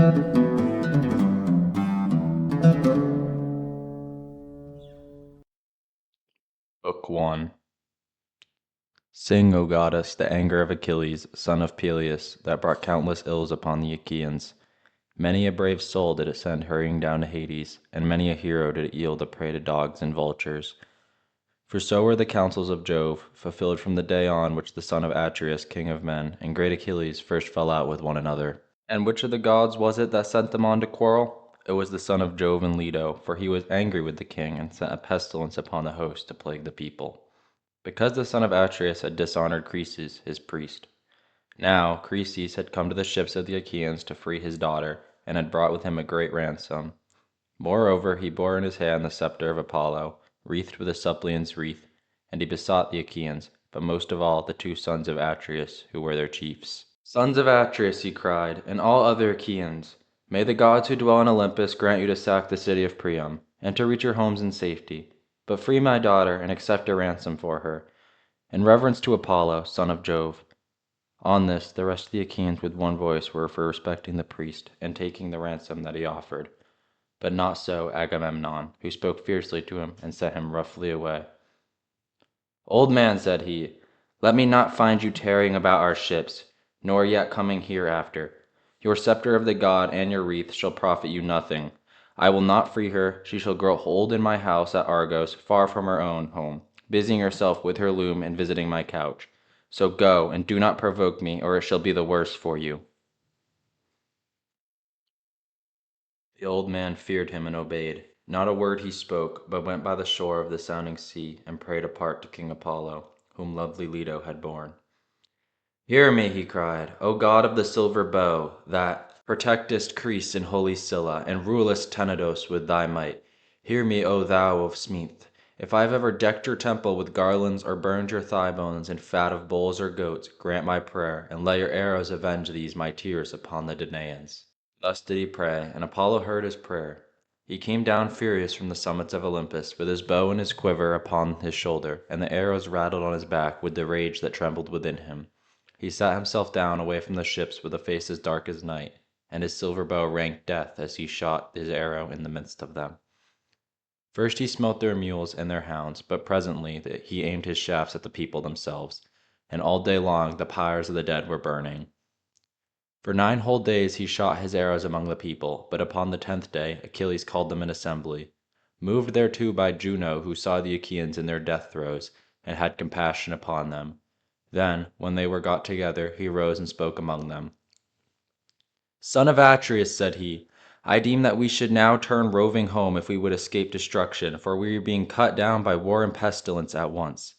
Book 1. Sing, O goddess, the anger of Achilles, son of Peleus, that brought countless ills upon the Achaeans. Many a brave soul did it send hurrying down to Hades, and many a hero did it yield a prey to dogs and vultures. For so were the counsels of Jove, fulfilled from the day on which the son of Atreus, king of men, and great Achilles first fell out with one another. And which of the gods was it that sent them on to quarrel? It was the son of Jove and Leto, for he was angry with the king, and sent a pestilence upon the host to plague the people, because the son of Atreus had dishonored Croesus, his priest. Now Croesus had come to the ships of the Achaeans to free his daughter, and had brought with him a great ransom. Moreover, he bore in his hand the scepter of Apollo, wreathed with a suppliant's wreath, and he besought the Achaeans, but most of all the two sons of Atreus, who were their chiefs. Sons of Atreus, he cried, and all other Achaeans, may the gods who dwell in Olympus grant you to sack the city of Priam, and to reach your homes in safety. But free my daughter, and accept a ransom for her, in reverence to Apollo, son of Jove. On this, the rest of the Achaeans with one voice were for respecting the priest, and taking the ransom that he offered. But not so Agamemnon, who spoke fiercely to him, and sent him roughly away. Old man, said he, let me not find you tarrying about our ships, nor yet coming hereafter. Your scepter of the god and your wreath shall profit you nothing. I will not free her. She shall grow old in my house at Argos, far from her own home, busying herself with her loom and visiting my couch. So go, and do not provoke me, or it shall be the worse for you. The old man feared him and obeyed. Not a word he spoke, but went by the shore of the sounding sea, and prayed apart to King Apollo, whom lovely Leto had borne. Hear me, he cried, O god of the silver bow, that protectest Greece and holy Scylla, and rulest Tenedos with thy might. Hear me, O thou of Smeath. If I have ever decked your temple with garlands, or burned your thigh bones in fat of bulls or goats, grant my prayer, and let your arrows avenge these my tears upon the Danaans. Thus did he pray, and Apollo heard his prayer. He came down furious from the summits of Olympus, with his bow and his quiver upon his shoulder, and the arrows rattled on his back with the rage that trembled within him. He sat himself down away from the ships with a face as dark as night, and his silver bow ranked death as he shot his arrow in the midst of them. First he smote their mules and their hounds, but presently he aimed his shafts at the people themselves, and all day long the pyres of the dead were burning. For 9 whole days he shot his arrows among the people, but upon the 10th day Achilles called them in assembly, moved thereto by Juno, who saw the Achaeans in their death throes, and had compassion upon them. Then, when they were got together, he rose and spoke among them. Son of Atreus, said he, I deem that we should now turn roving home if we would escape destruction, for we are being cut down by war and pestilence at once.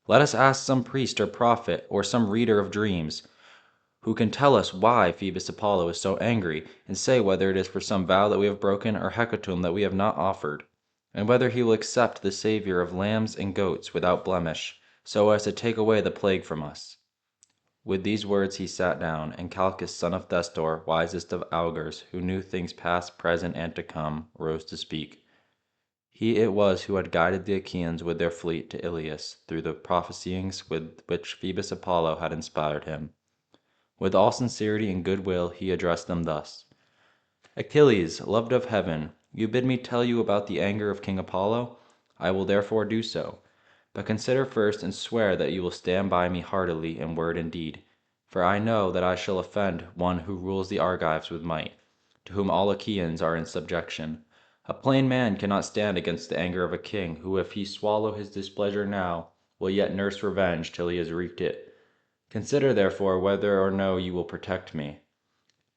Let us ask some priest or prophet, or some reader of dreams, who can tell us why Phoebus Apollo is so angry, and say whether it is for some vow that we have broken or hecatomb that we have not offered, and whether he will accept the Saviour of lambs and goats without blemish, so as to take away the plague from us. With these words he sat down, and Calchas, son of Thestor, wisest of augurs, who knew things past, present, and to come, rose to speak. He it was who had guided the Achaeans with their fleet to Iliad through the prophesyings with which Phoebus Apollo had inspired him. With all sincerity and goodwill he addressed them thus: Achilles, loved of heaven, you bid me tell you about the anger of King Apollo? I will therefore do so. But consider first and swear that you will stand by me heartily in word and deed, for I know that I shall offend one who rules the Argives with might, to whom all Achaeans are in subjection. A plain man cannot stand against the anger of a king, who if he swallow his displeasure now, will yet nurse revenge till he has wreaked it. Consider therefore whether or no you will protect me.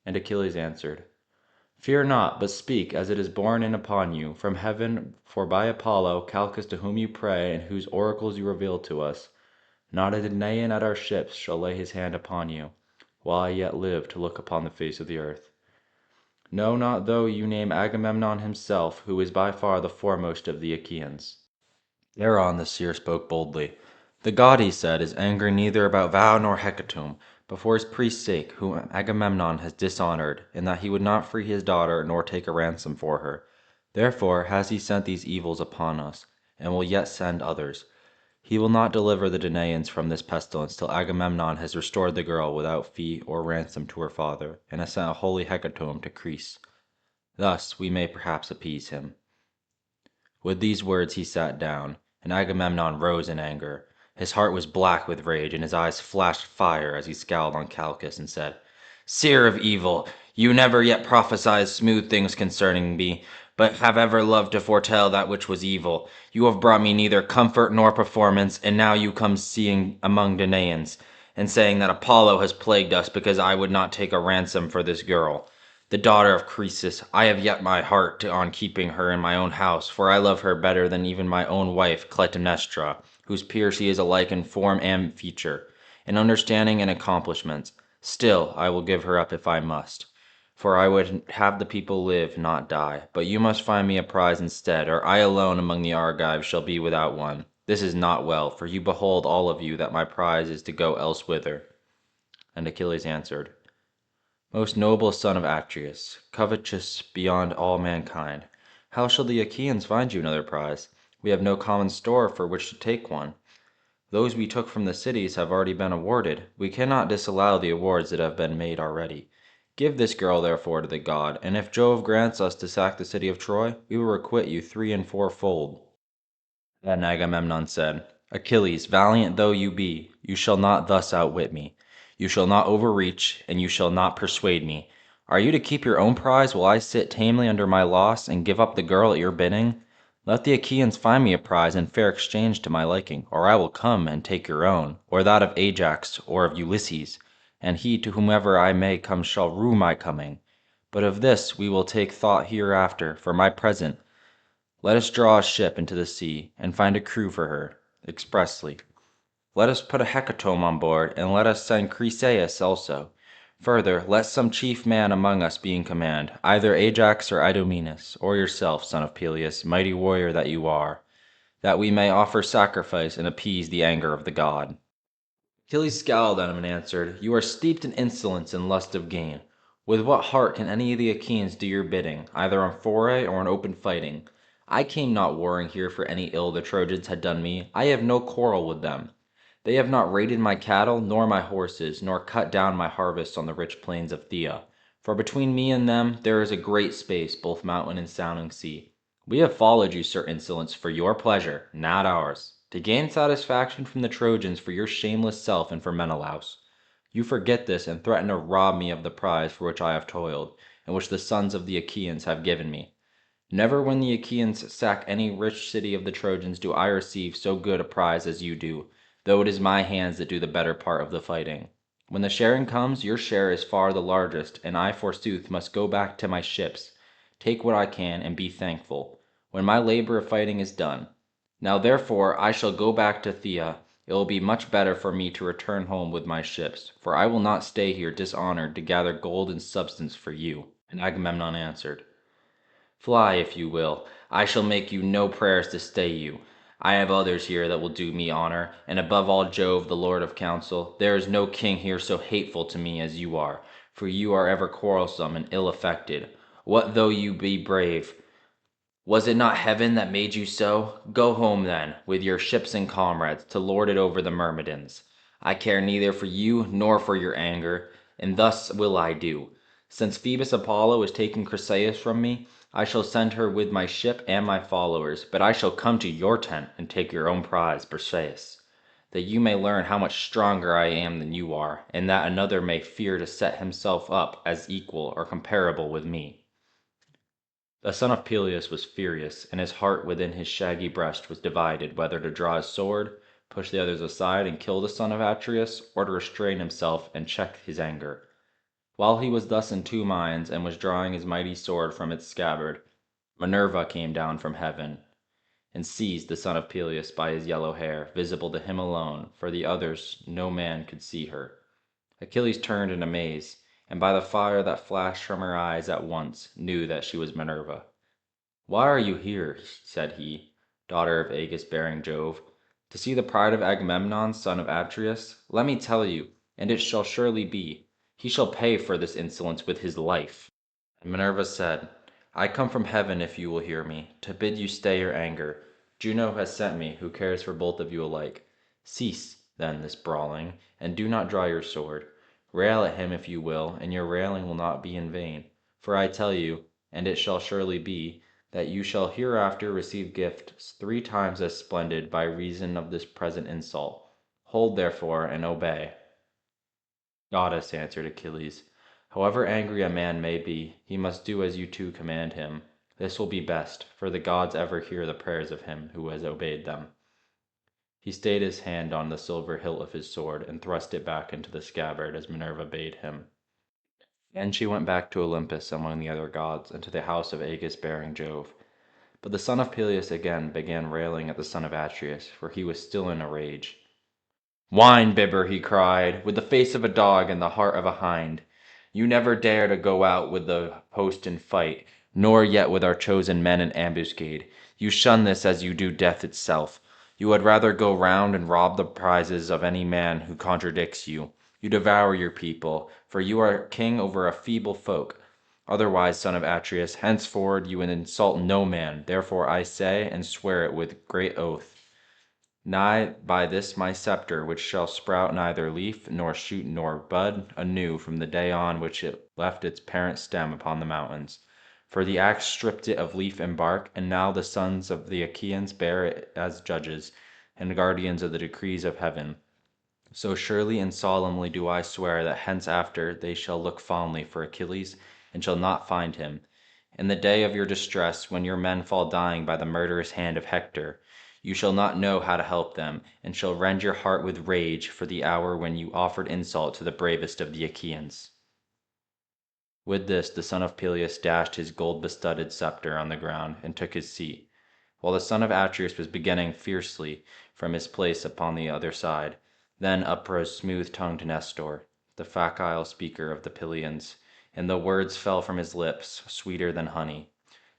And Achilles answered, Fear not, but speak, as it is borne in upon you from heaven, for by Apollo, Calchas to whom you pray, and whose oracles you reveal to us, not a Danaan at our ships shall lay his hand upon you, while I yet live to look upon the face of the earth. No, not though you name Agamemnon himself, who is by far the foremost of the Achaeans. Thereon the seer spoke boldly. The god, he said, is angry neither about vow nor hecatomb, but for his priest's sake, whom Agamemnon has dishonored, in that he would not free his daughter nor take a ransom for her. Therefore has he sent these evils upon us, and will yet send others. He will not deliver the Danaans from this pestilence till Agamemnon has restored the girl without fee or ransom to her father, and has sent a holy hecatomb to Greece. Thus we may perhaps appease him." With these words he sat down, and Agamemnon rose in anger. His heart was black with rage, and his eyes flashed fire as he scowled on Calchas and said, "Seer of evil, you never yet prophesied smooth things concerning me, but have ever loved to foretell that which was evil. You have brought me neither comfort nor performance, and now you come seeing among Danaans, and saying that Apollo has plagued us because I would not take a ransom for this girl, the daughter of Croesus. I have yet my heart on keeping her in my own house, for I love her better than even my own wife Clytemnestra, whose peer she is alike in form and feature, in understanding and accomplishments. Still, I will give her up if I must, for I would have the people live, not die. But you must find me a prize instead, or I alone among the Argives shall be without one. This is not well, for you behold all of you that my prize is to go elsewhither." And Achilles answered, "Most noble son of Atreus, covetous beyond all mankind, how shall the Achaeans find you another prize? We have no common store for which to take one. Those we took from the cities have already been awarded. We cannot disallow the awards that have been made already. Give this girl therefore to the god, and if Jove grants us to sack the city of Troy, we will requite you 3 and 4-fold." Then Agamemnon said, "Achilles, valiant though you be, you shall not thus outwit me. You shall not overreach, and you shall not persuade me. Are you to keep your own prize while I sit tamely under my loss and give up the girl at your bidding? Let the Achaeans find me a prize in fair exchange to my liking, or I will come and take your own, or that of Ajax or of Ulysses, and he to whomever I may come shall rue my coming. But of this we will take thought hereafter. For my present, let us draw a ship into the sea, and find a crew for her, expressly. Let us put a hecatomb on board, and let us send Chryseis also. Further, let some chief man among us be in command, either Ajax or Idomeneus, or yourself, son of Peleus, mighty warrior that you are, that we may offer sacrifice and appease the anger of the god." Achilles scowled at him and answered, "You are steeped in insolence and lust of gain. With what heart can any of the Achaeans do your bidding, either on foray or in open fighting? I came not warring here for any ill the Trojans had done me. I have no quarrel with them. They have not raided my cattle, nor my horses, nor cut down my harvests on the rich plains of Phthia. For between me and them there is a great space, both mountain and sounding sea. We have followed you, Sir Insolence, for your pleasure, not ours, to gain satisfaction from the Trojans for your shameless self and for Menelaus. You forget this and threaten to rob me of the prize for which I have toiled, and which the sons of the Achaeans have given me. Never when the Achaeans sack any rich city of the Trojans do I receive so good a prize as you do, though it is my hands that do the better part of the fighting. When the sharing comes, your share is far the largest, and I forsooth must go back to my ships, take what I can, and be thankful, when my labor of fighting is done. Now therefore I shall go back to Phthia. It will be much better for me to return home with my ships, for I will not stay here dishonored to gather gold and substance for you." And Agamemnon answered, "Fly if you will. I shall make you no prayers to stay you. I have others here that will do me honor, and above all Jove, the Lord of counsel, there is no king here so hateful to me as you are, for you are ever quarrelsome and ill-affected. What though you be brave? Was it not heaven that made you so? Go home then, with your ships and comrades, to lord it over the Myrmidons. I care neither for you nor for your anger, and thus will I do. Since Phoebus Apollo is taking Chryseis from me, I shall send her with my ship and my followers, but I shall come to your tent and take your own prize, Perseus, that you may learn how much stronger I am than you are, and that another may fear to set himself up as equal or comparable with me." The son of Peleus was furious, and his heart within his shaggy breast was divided whether to draw his sword, push the others aside, and kill the son of Atreus, or to restrain himself and check his anger. While he was thus in 2 minds, and was drawing his mighty sword from its scabbard, Minerva came down from heaven, and seized the son of Peleus by his yellow hair, visible to him alone, for the others no man could see her. Achilles turned in amaze, and by the fire that flashed from her eyes at once knew that she was Minerva. "Why are you here?" said he, "daughter of Aegis bearing Jove? To see the pride of Agamemnon, son of Atreus? Let me tell you, and it shall surely be, he shall pay for this insolence with his life." And Minerva said, "I come from heaven, if you will hear me, to bid you stay your anger. Juno has sent me, who cares for both of you alike. Cease, then, this brawling, and do not draw your sword. Rail at him if you will, and your railing will not be in vain. For I tell you, and it shall surely be, that you shall hereafter receive gifts 3 times as splendid by reason of this present insult. Hold therefore, and obey. Goddess, answered Achilles, however angry a man may be, he must do as you two command him. This will be best, for the gods ever hear the prayers of him who has obeyed them. He stayed his hand on the silver hilt of his sword and thrust it back into the scabbard as Minerva bade him. And she went back to Olympus among the other gods, and to the house of Aegis bearing Jove. But the son of Peleus again began railing at the son of Atreus, for he was still in a rage. Wine bibber, he cried, with the face of a dog and the heart of a hind. You never dare to go out with the host in fight, nor yet with our chosen men in ambuscade. You shun this as you do death itself. You would rather go round and rob the prizes of any man who contradicts you. You devour your people, for you are king over a feeble folk. Otherwise, son of Atreus, henceforward you would insult no man. Therefore I say, and swear it with great oath, nigh by this my sceptre, which shall sprout neither leaf, nor shoot, nor bud, anew from the day on which it left its parent stem upon the mountains. For the axe stripped it of leaf and bark, and now the sons of the Achaeans bear it as judges, and guardians of the decrees of heaven. So surely and solemnly do I swear that henceafter they shall look fondly for Achilles, and shall not find him. In the day of your distress, when your men fall dying by the murderous hand of Hector, you shall not know how to help them, and shall rend your heart with rage for the hour when you offered insult to the bravest of the Achaeans. With this the son of Peleus dashed his gold-bestudded sceptre on the ground, and took his seat, while the son of Atreus was beginning fiercely from his place upon the other side. Then uprose smooth-tongued Nestor, the facile speaker of the Pylians, and the words fell from his lips, sweeter than honey.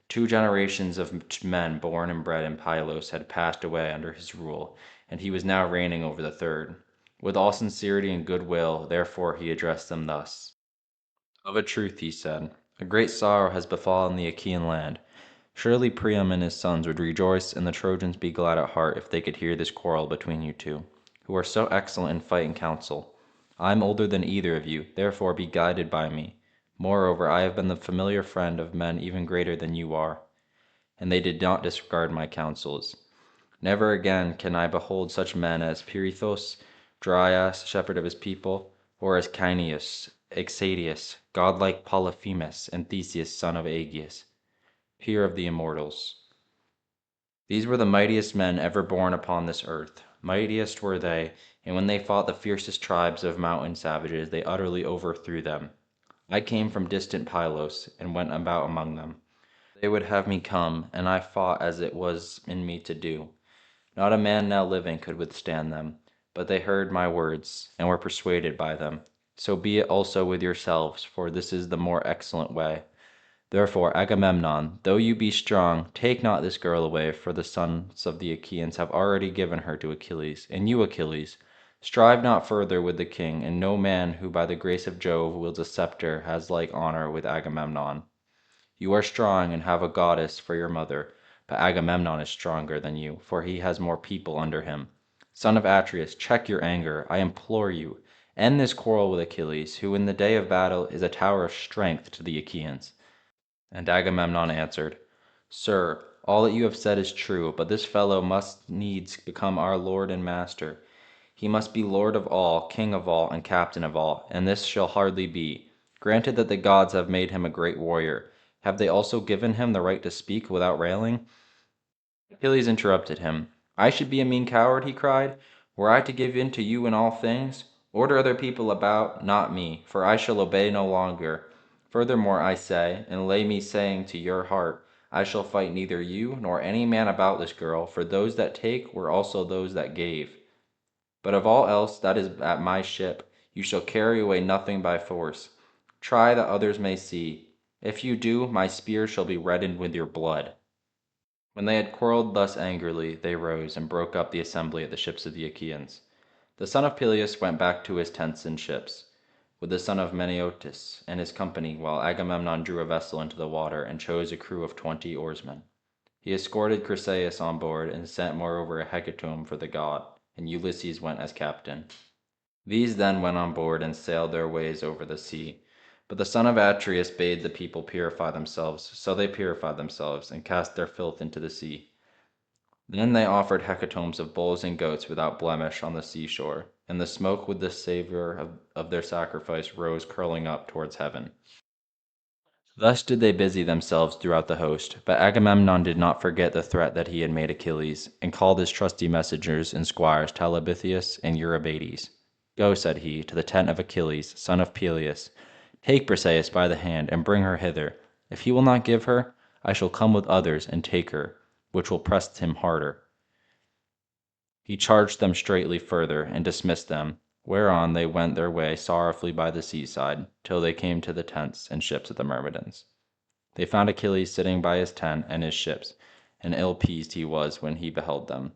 2 generations of men born and bred in Pylos had passed away under his rule, and he was now reigning over the third. With all sincerity and good will, therefore, he addressed them thus. Of a truth, he said, a great sorrow has befallen the Achaean land. Surely Priam and his sons would rejoice, and the Trojans be glad at heart if they could hear this quarrel between you two, who are so excellent in fight and counsel. I am older than either of you, therefore be guided by me. Moreover, I have been the familiar friend of men even greater than you are, and they did not disregard my counsels. Never again can I behold such men as Pirithous, Dryas, shepherd of his people, or as Caeneus, Exadius, godlike Polyphemus, and Theseus, son of Aegeus, peer of the immortals. These were the mightiest men ever born upon this earth. Mightiest were they, and when they fought the fiercest tribes of mountain savages, they utterly overthrew them. I came from distant Pylos, and went about among them. They would have me come, and I fought as it was in me to do. Not a man now living could withstand them, but they heard my words, and were persuaded by them. So be it also with yourselves, for this is the more excellent way. Therefore, Agamemnon, though you be strong, take not this girl away, for the sons of the Achaeans have already given her to Achilles. And you, Achilles, strive not further with the king, and no man who by the grace of Jove wields a sceptre has like honor with Agamemnon. You are strong and have a goddess for your mother, but Agamemnon is stronger than you, for he has more people under him. Son of Atreus, check your anger, I implore you. End this quarrel with Achilles, who in the day of battle is a tower of strength to the Achaeans. And Agamemnon answered, Sir, all that you have said is true, but this fellow must needs become our lord and master. He must be lord of all, king of all, and captain of all, and this shall hardly be. Granted that the gods have made him a great warrior, have they also given him the right to speak without railing? Achilles interrupted him. I should be a mean coward, he cried, were I to give in to you in all things. Order other people about, not me, for I shall obey no longer. Furthermore, I say, and lay me saying to your heart, I shall fight neither you nor any man about this girl, for those that take were also those that gave. But of all else that is at my ship, you shall carry away nothing by force. Try that others may see. If you do, my spear shall be reddened with your blood. When they had quarrelled thus angrily, they rose and broke up the assembly at the ships of the Achaeans. The son of Peleus went back to his tents and ships, with the son of Menœtius and his company, while Agamemnon drew a vessel into the water and chose a crew of 20 oarsmen. He escorted Chryseis on board and sent moreover a hecatomb for the god, and Ulysses went as captain. These then went on board and sailed their ways over the sea. But the son of Atreus bade the people purify themselves, so they purified themselves and cast their filth into the sea. Then they offered hecatombs of bulls and goats without blemish on the seashore, and the smoke with the savor of their sacrifice rose curling up towards heaven. Thus did they busy themselves throughout the host, but Agamemnon did not forget the threat that he had made Achilles, and called his trusty messengers and squires Talthybius and Eurybates. Go, said he, to the tent of Achilles, son of Peleus. Take Briseis by the hand, and bring her hither. If he will not give her, I shall come with others and take her, which will press him harder. He charged them straightly further, and dismissed them, whereon they went their way sorrowfully by the seaside, till they came to the tents and ships of the Myrmidons. They found Achilles sitting by his tent and his ships, and ill-pleased he was when he beheld them.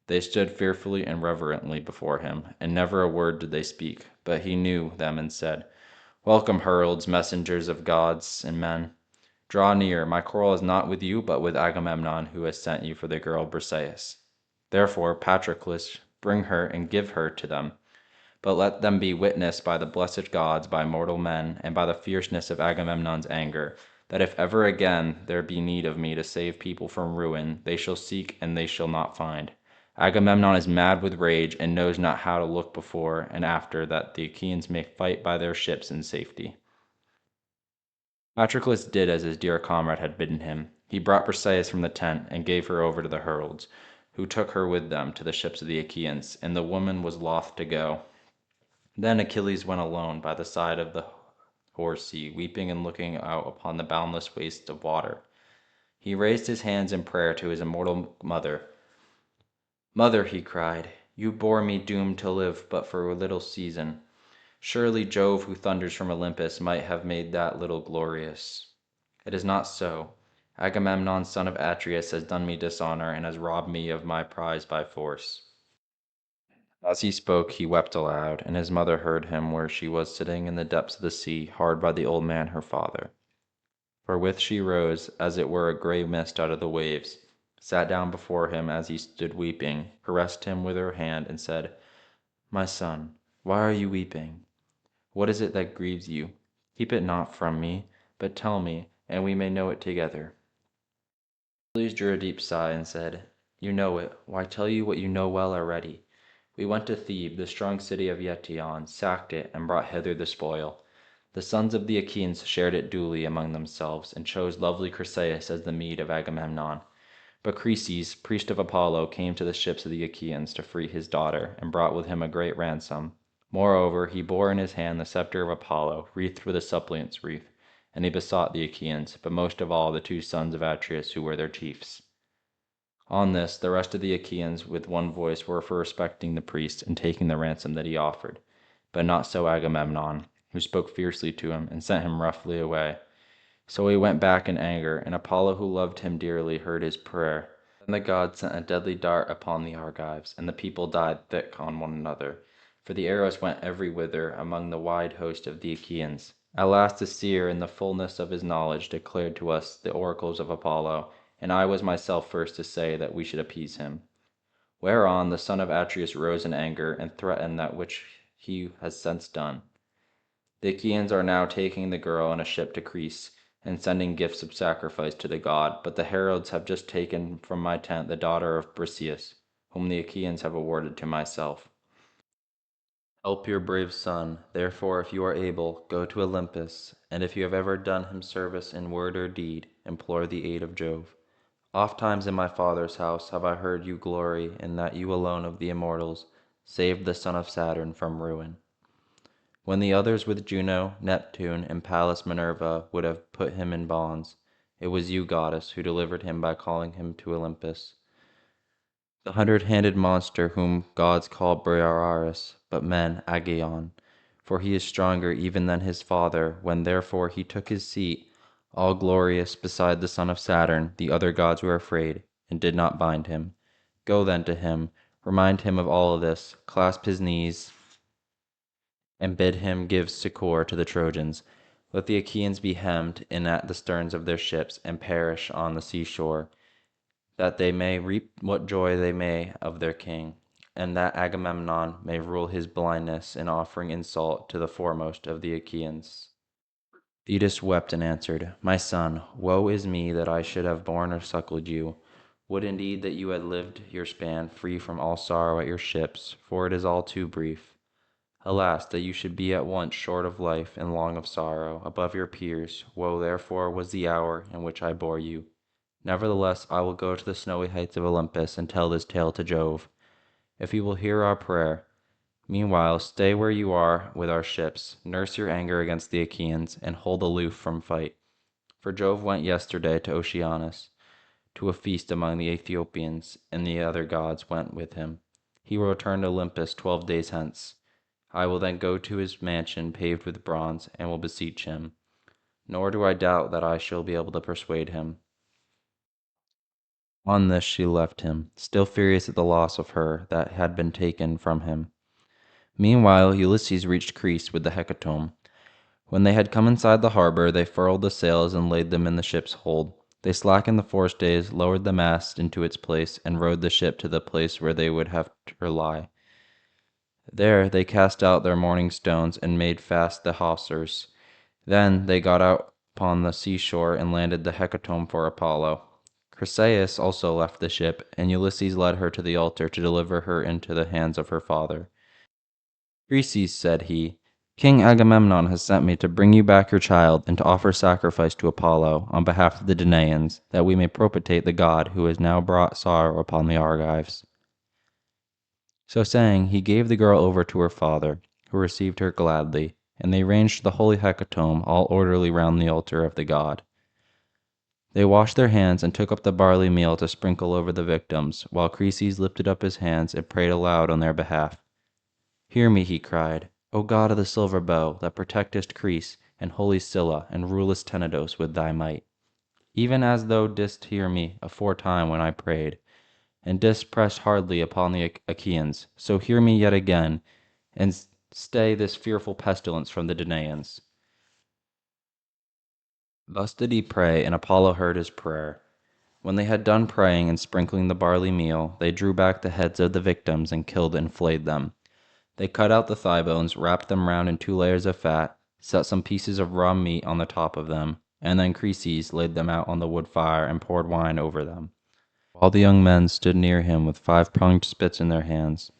They stood fearfully and reverently before him, and never a word did they speak, but he knew them and said, Welcome, heralds, messengers of gods and men. Draw near, my quarrel is not with you, but with Agamemnon, who has sent you for the girl Briseis. Therefore, Patroclus, bring her and give her to them. But let them be witnessed by the blessed gods, by mortal men, and by the fierceness of Agamemnon's anger, that if ever again there be need of me to save people from ruin, they shall seek and they shall not find. Agamemnon is mad with rage, and knows not how to look before and after, that the Achaeans may fight by their ships in safety. Patroclus did as his dear comrade had bidden him. He brought Briseis from the tent, and gave her over to the heralds, who took her with them to the ships of the Achaeans, and the woman was loth to go. Then Achilles went alone by the side of the hoar sea, weeping and looking out upon the boundless waste of water. He raised his hands in prayer to his immortal mother. Mother, he cried, you bore me doomed to live but for a little season. Surely Jove, who thunders from Olympus, might have made that little glorious. It is not so. Agamemnon, son of Atreus, has done me dishonor and has robbed me of my prize by force. As he spoke, he wept aloud, and his mother heard him where she was sitting in the depths of the sea, hard by the old man her father. Forthwith she rose, as it were a grey mist out of the waves, sat down before him as he stood weeping, caressed him with her hand, and said, My son, why are you weeping? What is it that grieves you? Keep it not from me, but tell me, and we may know it together. Achilles drew a deep sigh and said, You know it. Why tell you what you know well already? We went to Thebe, the strong city of Eetion, sacked it, and brought hither the spoil. The sons of the Achaeans shared it duly among themselves, and chose lovely Chryseis as the meed of Agamemnon. But Chryses, priest of Apollo, came to the ships of the Achaeans to free his daughter, and brought with him a great ransom. Moreover, he bore in his hand the scepter of Apollo, wreathed with a suppliant's wreath, and he besought the Achaeans, but most of all the two sons of Atreus, who were their chiefs. On this, the rest of the Achaeans with one voice were for respecting the priest and taking the ransom that he offered, but not so Agamemnon, who spoke fiercely to him and sent him roughly away. So he went back in anger, and Apollo, who loved him dearly, heard his prayer. Then the god sent a deadly dart upon the Argives, and the people died thick on one another, for the arrows went every whither among the wide host of the Achaeans. At last the seer, in the fullness of his knowledge, declared to us the oracles of Apollo, and I was myself first to say that we should appease him. Whereon the son of Atreus rose in anger, and threatened that which he has since done. The Achaeans are now taking the girl in a ship to Greece, and sending gifts of sacrifice to the god, but the heralds have just taken from my tent the daughter of Briseis, whom the Achaeans have awarded to myself. Help your brave son, therefore, if you are able, go to Olympus, and if you have ever done him service in word or deed, implore the aid of Jove. Ofttimes in my father's house have I heard you glory in that you alone of the immortals saved the son of Saturn from ruin. When the others with Juno, Neptune, and Pallas Minerva would have put him in bonds, it was you, goddess, who delivered him by calling him to Olympus. The hundred-handed monster whom gods call Briareus, but men Aegeon, for he is stronger even than his father. When therefore he took his seat, all glorious beside the son of Saturn, the other gods were afraid, and did not bind him. Go then to him, remind him of all this, clasp his knees, and bid him give succor to the Trojans. Let the Achaeans be hemmed in at the sterns of their ships, and perish on the seashore. that they may reap what joy they may of their king, and that Agamemnon may rule his blindness in offering insult to the foremost of the Achaeans. Thetis wept and answered, My son, woe is me that I should have borne or suckled you. Would indeed that you had lived your span free from all sorrow at your ships, for it is all too brief. Alas, that you should be at once short of life and long of sorrow, above your peers. Woe therefore was the hour in which I bore you. Nevertheless, I will go to the snowy heights of Olympus and tell this tale to Jove, if he will hear our prayer. Meanwhile, stay where you are with our ships, nurse your anger against the Achaeans, and hold aloof from fight. For Jove went yesterday to Oceanus, to a feast among the Ethiopians, and the other gods went with him. He will return to Olympus 12 days hence. I will then go to his mansion paved with bronze, and will beseech him. Nor do I doubt that I shall be able to persuade him. On this she left him, still furious at the loss of her that had been taken from him. Meanwhile Ulysses reached Greece with the hecatomb. When they had come inside the harbor, they furled the sails and laid them in the ship's hold. They slackened the forestays, lowered the mast into its place, and rowed the ship to the place where they would have her lie. There they cast out their mooring stones and made fast the hawsers. Then they got out upon the seashore and landed the hecatomb for Apollo. Chryseis also left the ship, and Ulysses led her to the altar to deliver her into the hands of her father. Chryses, said he, King Agamemnon has sent me to bring you back your child and to offer sacrifice to Apollo on behalf of the Danaans, that we may propitiate the god who has now brought sorrow upon the Argives. So saying, he gave the girl over to her father, who received her gladly, and they ranged the holy hecatomb all orderly round the altar of the god. They washed their hands and took up the barley meal to sprinkle over the victims, while Chryses lifted up his hands and prayed aloud on their behalf. Hear me, he cried, O god of the silver bow, that protectest Chryse and holy Scylla and rulest Tenedos with thy might. Even as thou didst hear me aforetime when I prayed, and didst press hardly upon the Achaeans, so hear me yet again, and stay this fearful pestilence from the Danaans. Thus did he pray, and Apollo heard his prayer. When they had done praying and sprinkling the barley meal, they drew back the heads of the victims and killed and flayed them. They cut out the thigh bones, wrapped them round in 2 layers of fat, set some pieces of raw meat on the top of them, and then Chryses laid them out on the wood fire and poured wine over them. All the young men stood near him with 5-pronged spits in their hands.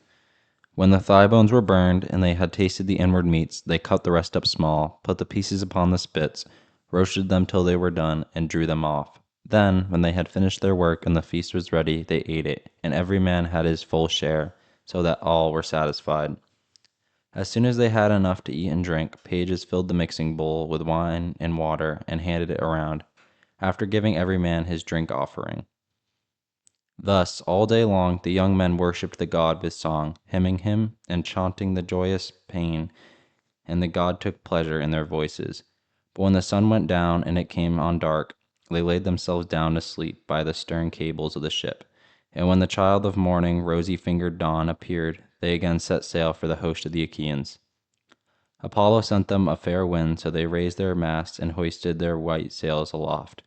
When the thigh bones were burned, and they had tasted the inward meats, they cut the rest up small, put the pieces upon the spits, roasted them till they were done, and drew them off. Then, when they had finished their work and the feast was ready, they ate it, and every man had his full share, so that all were satisfied. As soon as they had enough to eat and drink, pages filled the mixing bowl with wine and water and handed it around, after giving every man his drink offering. Thus, all day long, the young men worshipped the god with song, hymning him and chanting the joyous paean, and the god took pleasure in their voices. But when the sun went down and it came on dark, they laid themselves down to sleep by the stern cables of the ship. And when the child of morning, rosy-fingered dawn, appeared, they again set sail for the host of the Achaeans. Apollo sent them a fair wind, so they raised their masts and hoisted their white sails aloft.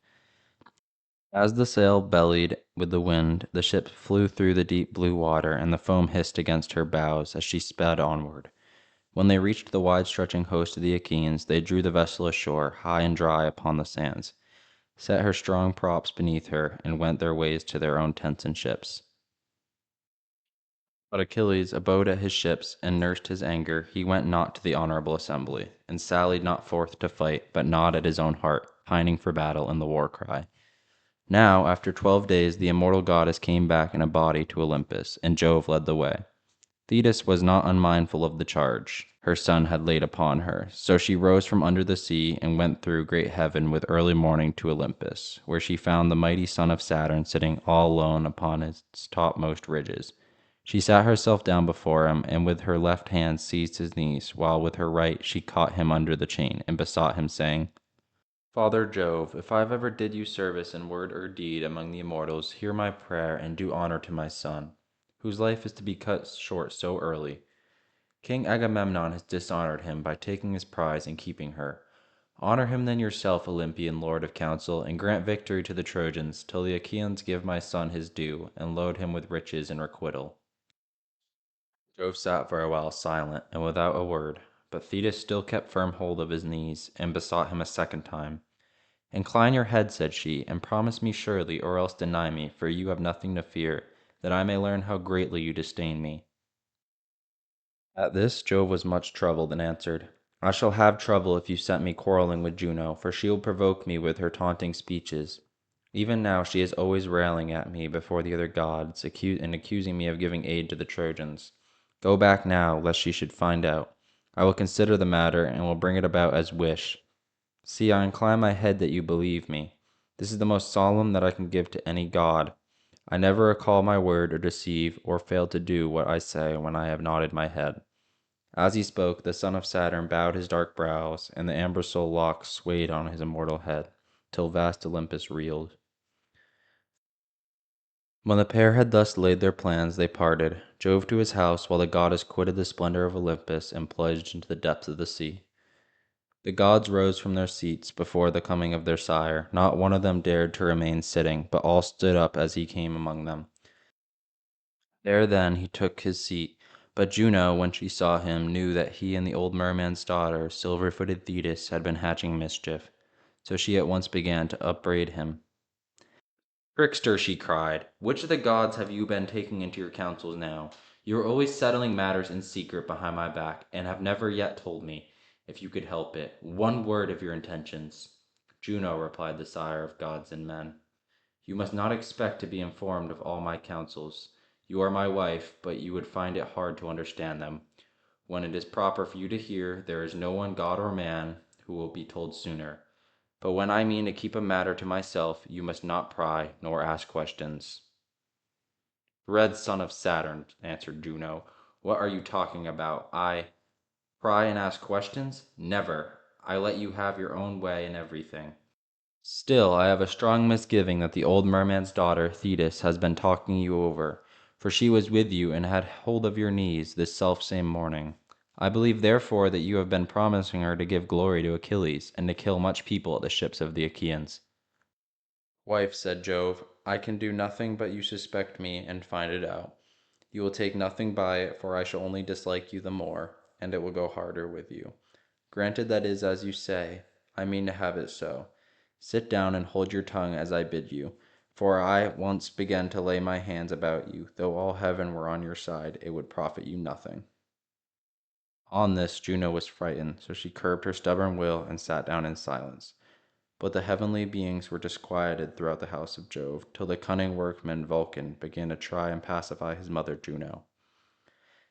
As the sail bellied with the wind, the ship flew through the deep blue water, and the foam hissed against her bows as she sped onward. When they reached the wide-stretching host of the Achaeans, they drew the vessel ashore, high and dry upon the sands, set her strong props beneath her, and went their ways to their own tents and ships. But Achilles abode at his ships and nursed his anger. He went not to the honorable assembly, and sallied not forth to fight, but gnawed at his own heart, pining for battle and the war cry. Now, after 12 days, the immortal goddess came back in a body to Olympus, and Jove led the way. Thetis was not unmindful of the charge her son had laid upon her, so she rose from under the sea and went through great heaven with early morning to Olympus, where she found the mighty son of Saturn sitting all alone upon its topmost ridges. She sat herself down before him, and with her left hand seized his knees, while with her right she caught him under the chain, and besought him, saying, Father Jove, if I ever did you service in word or deed among the immortals, hear my prayer and do honor to my son, whose life is to be cut short so early. King Agamemnon has dishonored him by taking his prize and keeping her. Honor him then yourself, Olympian lord of counsel, and grant victory to the Trojans, till the Achaeans give my son his due, and load him with riches and requital. Jove sat for a while silent and without a word, but Thetis still kept firm hold of his knees, and besought him a second time. Incline your head, said she, and promise me surely, or else deny me, for you have nothing to fear, that I may learn how greatly you disdain me. At this Jove was much troubled, and answered, I shall have trouble if you set me quarreling with Juno, for she will provoke me with her taunting speeches. Even now she is always railing at me before the other gods, and accusing me of giving aid to the Trojans. Go back now, lest she should find out. I will consider the matter, and will bring it about as wish. See, I incline my head that you believe me. This is the most solemn that I can give to any god. I never recall my word or deceive, or fail to do what I say when I have nodded my head. As he spoke, the son of Saturn bowed his dark brows, and the ambrosal locks swayed on his immortal head, till vast Olympus reeled. When the pair had thus laid their plans, they parted, Jove to his house, while the goddess quitted the splendor of Olympus and plunged into the depths of the sea. The gods rose from their seats before the coming of their sire. Not one of them dared to remain sitting, but all stood up as he came among them. There then he took his seat, but Juno, when she saw him, knew that he and the old merman's daughter, silver-footed Thetis, had been hatching mischief. So she at once began to upbraid him. Trickster, she cried, which of the gods have you been taking into your counsels now? You are always settling matters in secret behind my back, and have never yet told me, if you could help it, one word of your intentions. Juno, replied the sire of gods and men, you must not expect to be informed of all my counsels. You are my wife, but you would find it hard to understand them. When it is proper for you to hear, there is no one, god or man, who will be told sooner. But when I mean to keep a matter to myself, you must not pry, nor ask questions. Red son of Saturn, answered Juno, what are you talking about? I pry and ask questions? Never. I let you have your own way in everything. Still, I have a strong misgiving that the old merman's daughter, Thetis, has been talking you over, for she was with you and had hold of your knees this selfsame morning. I believe therefore that you have been promising her to give glory to Achilles, and to kill much people at the ships of the Achaeans. Wife, said Jove, I can do nothing but you suspect me and find it out. You will take nothing by it, for I shall only dislike you the more, and it will go harder with you. Granted that is as you say, I mean to have it so. Sit down and hold your tongue as I bid you, for I once began to lay my hands about you, though all heaven were on your side, it would profit you nothing. On this Juno was frightened, so she curbed her stubborn will and sat down in silence. But the heavenly beings were disquieted throughout the house of Jove, till the cunning workman Vulcan began to try and pacify his mother Juno.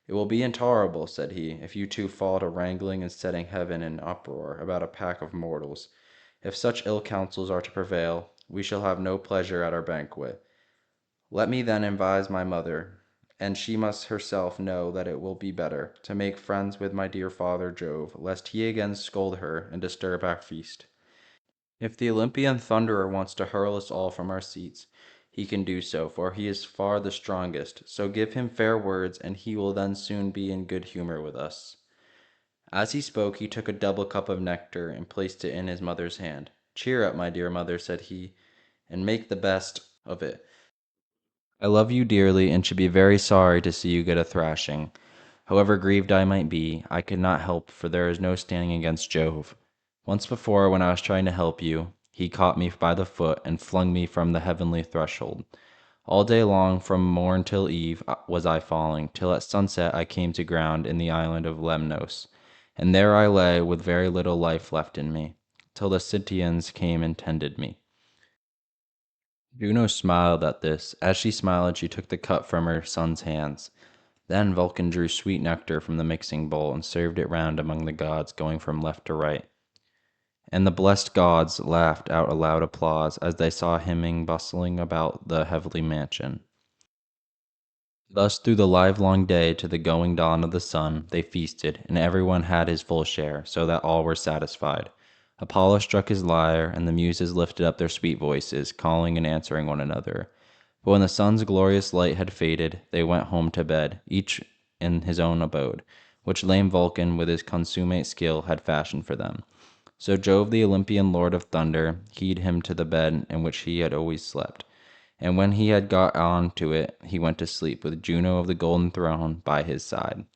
It will be intolerable, said he, if you two fall to wrangling and setting heaven in uproar about a pack of mortals. If such ill counsels are to prevail, we shall have no pleasure at our banquet. Let me then advise my mother, and she must herself know that it will be better to make friends with my dear father Jove, lest he again scold her and disturb our feast. If the Olympian thunderer wants to hurl us all from our seats, he can do so, for he is far the strongest. So give him fair words, and he will then soon be in good humor with us. As he spoke, he took a double cup of nectar and placed it in his mother's hand. Cheer up, my dear mother, said he, and make the best of it. I love you dearly, and should be very sorry to see you get a thrashing. However grieved I might be, I could not help, for there is no standing against Jove. Once before, when I was trying to help you, he caught me by the foot and flung me from the heavenly threshold. All day long, from morn till eve, was I falling, till at sunset I came to ground in the island of Lemnos, and there I lay with very little life left in me, till the Cynthians came and tended me. Juno smiled at this. As she smiled, she took the cup from her son's hands. Then Vulcan drew sweet nectar from the mixing bowl and served it round among the gods, going from left to right. And the blessed gods laughed out a loud applause as they saw him bustling about the heavenly mansion. Thus through the livelong day to the going dawn of the sun they feasted, and everyone had his full share, so that all were satisfied. Apollo struck his lyre, and the muses lifted up their sweet voices, calling and answering one another. But when the sun's glorious light had faded, they went home to bed, each in his own abode, which lame Vulcan with his consummate skill had fashioned for them. So Jove, the Olympian lord of thunder, keyed him to the bed in which he had always slept. And when he had got on to it, he went to sleep with Juno of the golden throne by his side.